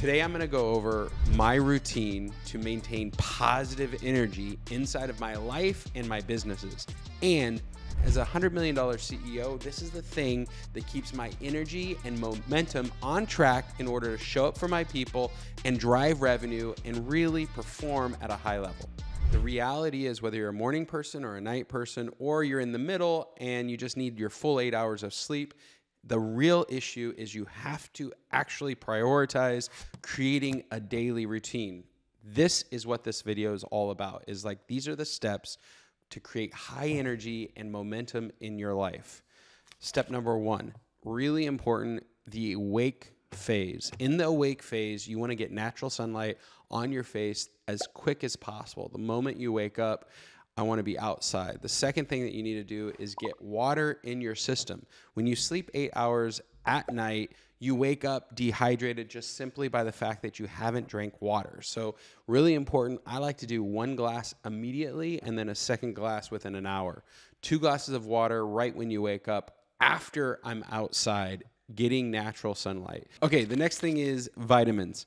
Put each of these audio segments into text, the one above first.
Today I'm going to go over my routine to maintain positive energy inside of my life and my businesses. And as a $100 million CEO, this is the thing that keeps my energy and momentum on track in order to show up for my people and drive revenue and really perform at a high level. The reality is, whether you're a morning person or a night person, or you're in the middle and you just need your full 8 hours of sleep, the real issue is you have to actually prioritize creating a daily routine. This is what this video is all about, is like, these are the steps to create high energy and momentum in your life. Step number one, really important, the awake phase. In the awake phase, you want to get natural sunlight on your face as quick as possible. The moment you wake up, I want to be outside. The second thing that you need to do is get water in your system. When you sleep 8 hours at night, you wake up dehydrated just simply by the fact that you haven't drank water. So really important. I like to do 1 glass immediately and then a second glass within an hour. 2 glasses of water right when you wake up after I'm outside getting natural sunlight. Okay, the next thing is vitamins.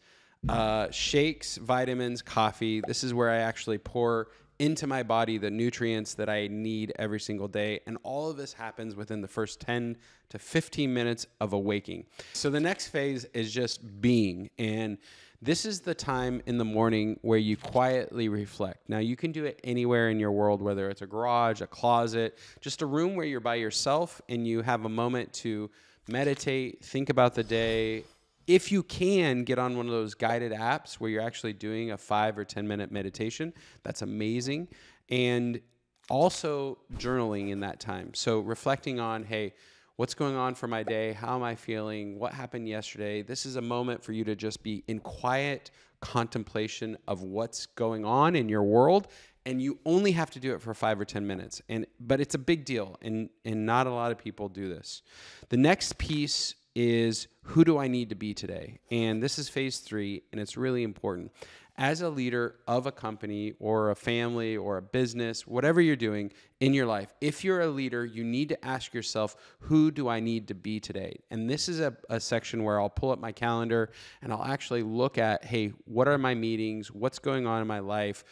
Shakes, vitamins, coffee. This is where I actually pour into my body the nutrients that I need every single day. And all of this happens within the first 10 to 15 minutes of awaking. So the next phase is just being. And this is the time in the morning where you quietly reflect. Now, you can do it anywhere in your world, whether it's a garage, a closet, just a room where you're by yourself and you have a moment to meditate, think about the day. If you can get on one of those guided apps where you're actually doing a 5 or 10 minute meditation, that's amazing. And also journaling in that time. So reflecting on, hey, what's going on for my day? How am I feeling? What happened yesterday? This is a moment for you to just be in quiet contemplation of what's going on in your world. And you only have to do it for 5 or 10 minutes. But it's a big deal, and not a lot of people do this. The next piece is, who do I need to be today? And this is phase 3, and it's really important. As a leader of a company or a family or a business, whatever you're doing in your life, if you're a leader, you need to ask yourself, who do I need to be today? And this is a section where I'll pull up my calendar and I'll actually look at, hey, what are my meetings? What's going on in my life?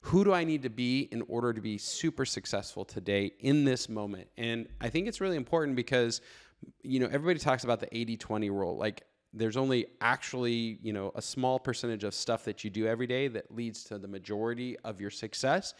Who do I need to be in order to be super successful today in this moment? And I think it's really important because, you know, everybody talks about the 80-20 rule. Like, there's only actually, you know, a small percentage of stuff that you do every day that leads to the majority of your success.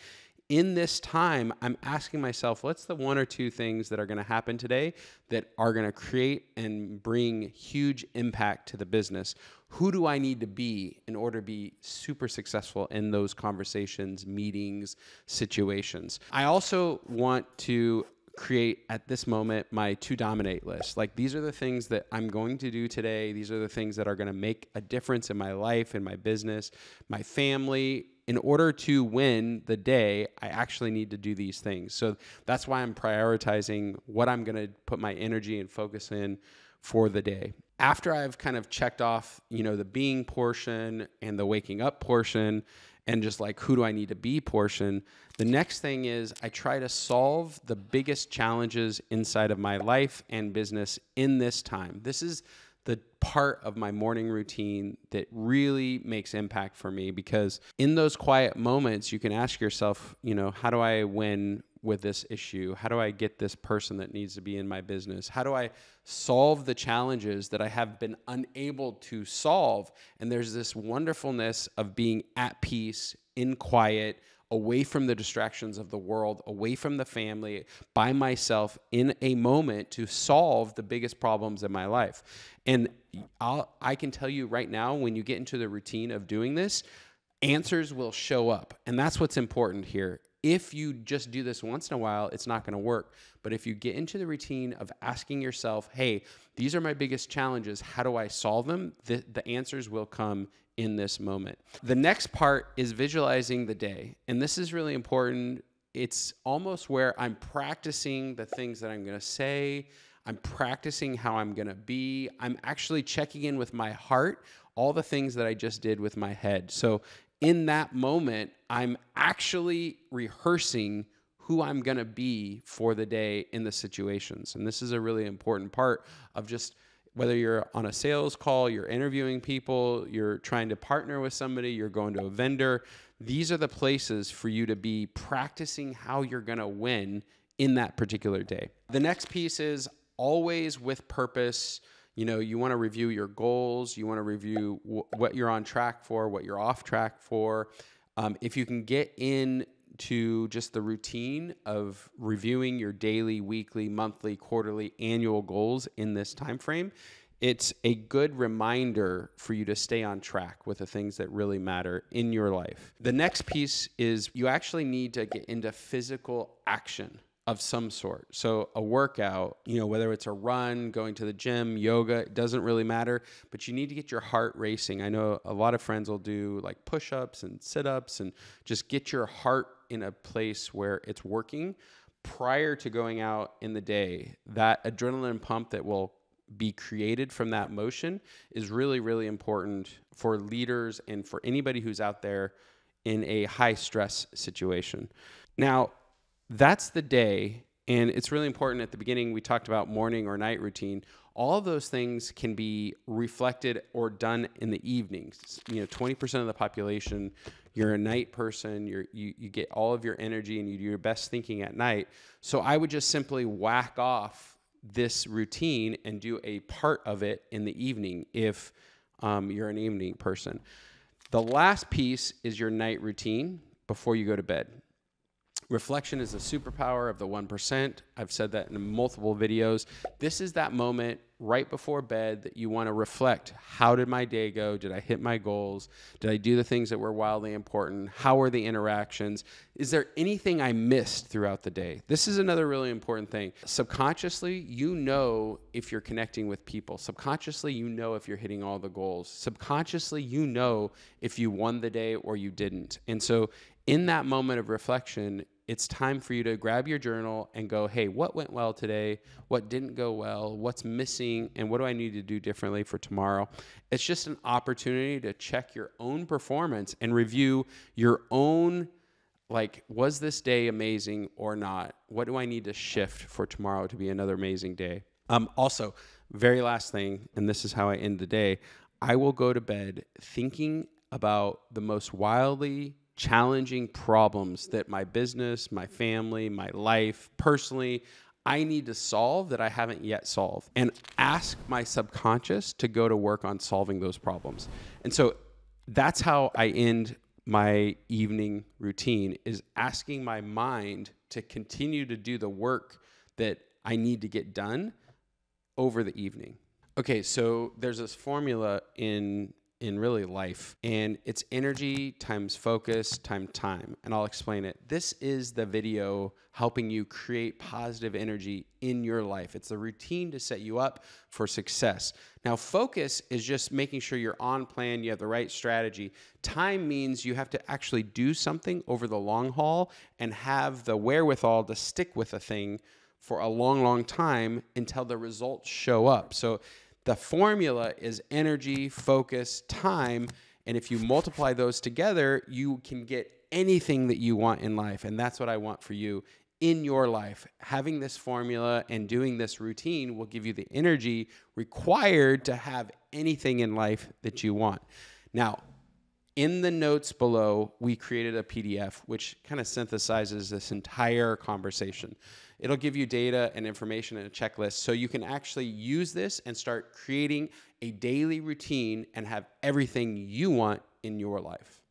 In this time, I'm asking myself, what's the 1 or 2 things that are going to happen today that are going to create and bring huge impact to the business? Who do I need to be in order to be super successful in those conversations, meetings, situations? I also want to create at this moment my to dominate list. Like, these are the things that I'm going to do today. These are the things that are going to make a difference in my life, in my business, my family. In order to win the day, I actually need to do these things. So that's why I'm prioritizing what I'm going to put my energy and focus in for the day. After I've kind of checked off, you know, the being portion and the waking up portion and just like, who do I need to be portion, the next thing is I try to solve the biggest challenges inside of my life and business in this time. This is the part of my morning routine that really makes impact for me, because in those quiet moments, you can ask yourself, you know, how do I win with this issue? How do I get this person that needs to be in my business? How do I solve the challenges that I have been unable to solve? And there's this wonderfulness of being at peace, in quiet, away from the distractions of the world, away from the family, by myself in a moment to solve the biggest problems in my life. And I can tell you right now, when you get into the routine of doing this, answers will show up. And that's what's important here. If you just do this once in a while, it's not going to work. But if you get into the routine of asking yourself, hey, these are my biggest challenges, how do I solve them? The answers will come in this moment. The next part is visualizing the day. And this is really important. It's almost where I'm practicing the things that I'm going to say. I'm practicing how I'm going to be. I'm actually checking in with my heart, all the things that I just did with my head. So in that moment, I'm actually rehearsing who I'm going to be for the day in the situations. And this is a really important part of just Whether you're on a sales call, you're interviewing people, you're trying to partner with somebody, you're going to a vendor, these are the places for you to be practicing how you're going to win in that particular day. The next piece is always with purpose. You know, you want to review your goals. You want to review what you're on track for, what you're off track for. If you can get into just the routine of reviewing your daily, weekly, monthly, quarterly, annual goals in this time frame, it's a good reminder for you to stay on track with the things that really matter in your life. The next piece is you actually need to get into physical action of some sort. So a workout, you know, whether it's a run, going to the gym, yoga, it doesn't really matter, but you need to get your heart racing. I know a lot of friends will do like push-ups and sit-ups and just get your heart in a place where it's working prior to going out in the day. That adrenaline pump that will be created from that motion is really, really important for leaders and for anybody who's out there in a high stress situation. Now, that's the day, and it's really important. At the beginning, we talked about morning or night routine. All of those things can be reflected or done in the evenings. You know, 20% of the population, you're a night person, you get all of your energy and you do your best thinking at night. So I would just simply whack off this routine and do a part of it in the evening if you're an evening person. The last piece is your night routine before you go to bed. Reflection is a superpower of the 1%. I've said that in multiple videos. This is that moment right before bed that you want to reflect. How did my day go? Did I hit my goals? Did I do the things that were wildly important? How were the interactions? Is there anything I missed throughout the day? This is another really important thing. Subconsciously, you know if you're connecting with people. Subconsciously, you know if you're hitting all the goals. Subconsciously, you know if you won the day or you didn't. And so in that moment of reflection, it's time for you to grab your journal and go, hey, what went well today? What didn't go well? What's missing? And what do I need to do differently for tomorrow? It's just an opportunity to check your own performance and review your own, like, was this day amazing or not? What do I need to shift for tomorrow to be another amazing day? Also, very last thing, and this is how I end the day, I will go to bed thinking about the most wildly challenging problems that my business, my family, my life, personally, I need to solve that I haven't yet solved, and ask my subconscious to go to work on solving those problems. And so that's how I end my evening routine, is asking my mind to continue to do the work that I need to get done over the evening. Okay, so there's this formula in really life, and it's energy times focus times time, and I'll explain it. This is the video helping you create positive energy in your life. It's the routine to set you up for success. Now, focus is just making sure you're on plan, you have the right strategy. Time means you have to actually do something over the long haul and have the wherewithal to stick with a thing for a long, long time until the results show up. So the formula is energy, focus, time, and if you multiply those together, you can get anything that you want in life, and that's what I want for you in your life. Having this formula and doing this routine will give you the energy required to have anything in life that you want. Now, in the notes below, we created a PDF which kind of synthesizes this entire conversation. It'll give you data and information and a checklist so you can actually use this and start creating a daily routine and have everything you want in your life.